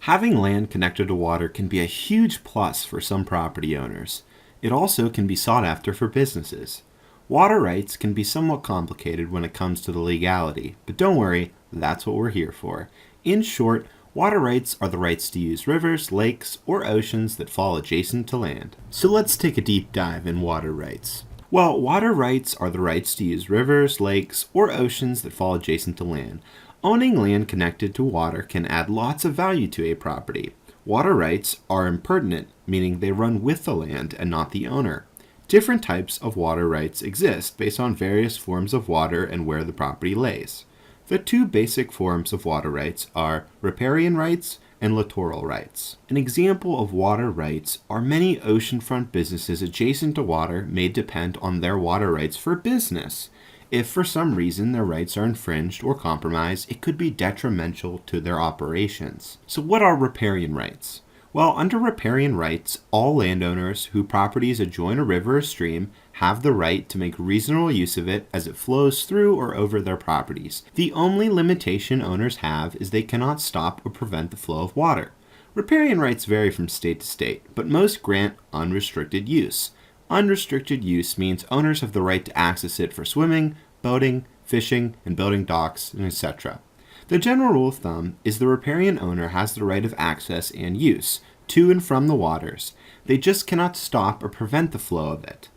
Having land connected to water can be a huge plus for some property owners. It also can be sought after for businesses. Water rights can be somewhat complicated when it comes to the legality, but don't worry, that's what we're here for. In short, water rights are the rights to use rivers, lakes, or oceans that fall adjacent to land. So let's take a deep dive in water rights. Well, water rights are the rights to use rivers, lakes, or oceans that fall adjacent to land. Owning land connected to water can add lots of value to a property. Water rights are appurtenant, meaning they run with the land and not the owner. Different types of water rights exist based on various forms of water and where the property lays. The two basic forms of water rights are riparian rights and littoral rights. An example of water rights are many oceanfront businesses adjacent to water may depend on their water rights for business. If for some reason their rights are infringed or compromised, it could be detrimental to their operations. So what are riparian rights? Well, under riparian rights, all landowners whose properties adjoin a river or stream have the right to make reasonable use of it as it flows through or over their properties. The only limitation owners have is they cannot stop or prevent the flow of water. Riparian rights vary from state to state, but most grant unrestricted use. Unrestricted use means owners have the right to access it for swimming, boating, fishing, and building docks, etc. The general rule of thumb is the riparian owner has the right of access and use to and from the waters. They just cannot stop or prevent the flow of it.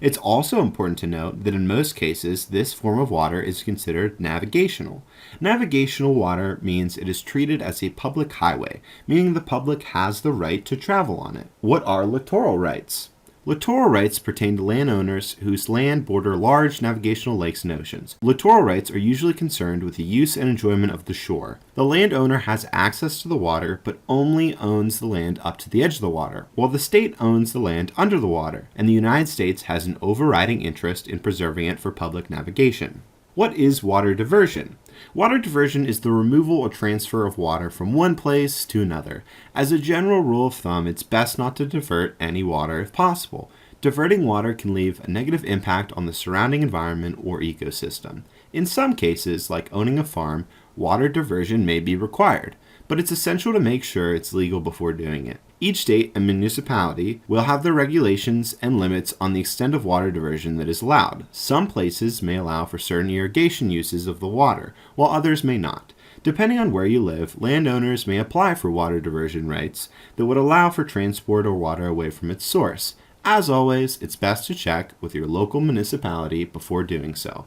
It's also important to note that in most cases, this form of water is considered navigational. Navigational water means it is treated as a public highway, meaning the public has the right to travel on it. What are littoral rights? Littoral rights pertain to landowners whose land border large navigational lakes and oceans. Littoral rights are usually concerned with the use and enjoyment of the shore. The landowner has access to the water, but only owns the land up to the edge of the water, while the state owns the land under the water, and the United States has an overriding interest in preserving it for public navigation. What is water diversion? Water diversion is the removal or transfer of water from one place to another. As a general rule of thumb, it's best not to divert any water if possible. Diverting water can leave a negative impact on the surrounding environment or ecosystem. In some cases, like owning a farm, water diversion may be required, but it's essential to make sure it's legal before doing it. Each state and municipality will have their regulations and limits on the extent of water diversion that is allowed. Some places may allow for certain irrigation uses of the water, while others may not. Depending on where you live, landowners may apply for water diversion rights that would allow for transport of water away from its source. As always, it's best to check with your local municipality before doing so.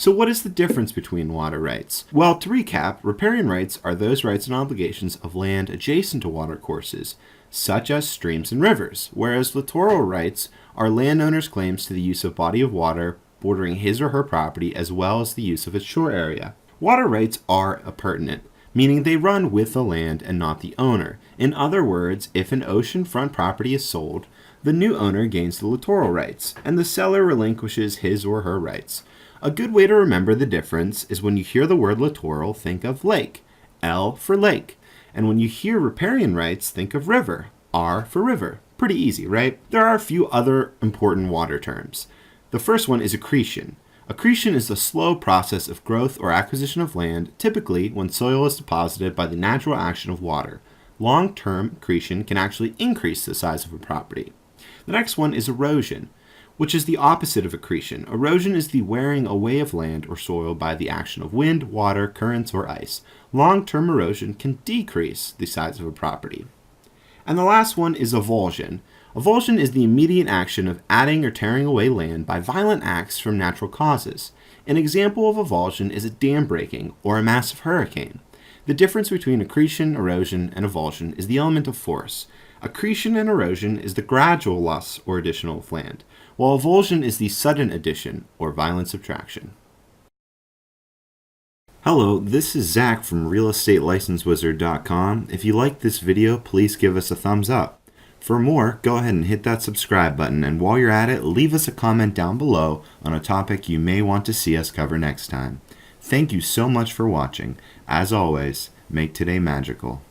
So what is the difference between water rights? Well, to recap, riparian rights are those rights and obligations of land adjacent to water courses, such as streams and rivers, whereas littoral rights are landowners' claims to the use of body of water bordering his or her property as well as the use of its shore area. Water rights are appurtenant, meaning they run with the land and not the owner. In other words, if an oceanfront property is sold, the new owner gains the littoral rights, and the seller relinquishes his or her rights. A good way to remember the difference is when you hear the word littoral, think of lake, L for lake. And when you hear riparian rights, think of river, R for river. Pretty easy, right? There are a few other important water terms. The first one is accretion. Accretion is the slow process of growth or acquisition of land, typically when soil is deposited by the natural action of water. Long-term accretion can actually increase the size of a property. The next one is erosion, which is the opposite of accretion. Erosion is the wearing away of land or soil by the action of wind, water, currents, or ice. Long-term erosion can decrease the size of a property. And the last one is avulsion. Avulsion is the immediate action of adding or tearing away land by violent acts from natural causes. An example of avulsion is a dam breaking or a massive hurricane. The difference between accretion, erosion, and avulsion is the element of force. Accretion and erosion is the gradual loss or addition of land, while avulsion is the sudden addition or violent subtraction. Hello, this is Zach from realestatelicencewizard.com. If you liked this video, please give us a thumbs up. For more, go ahead and hit that subscribe button, and while you're at it, leave us a comment down below on a topic you may want to see us cover next time. Thank you so much for watching. As always, make today magical.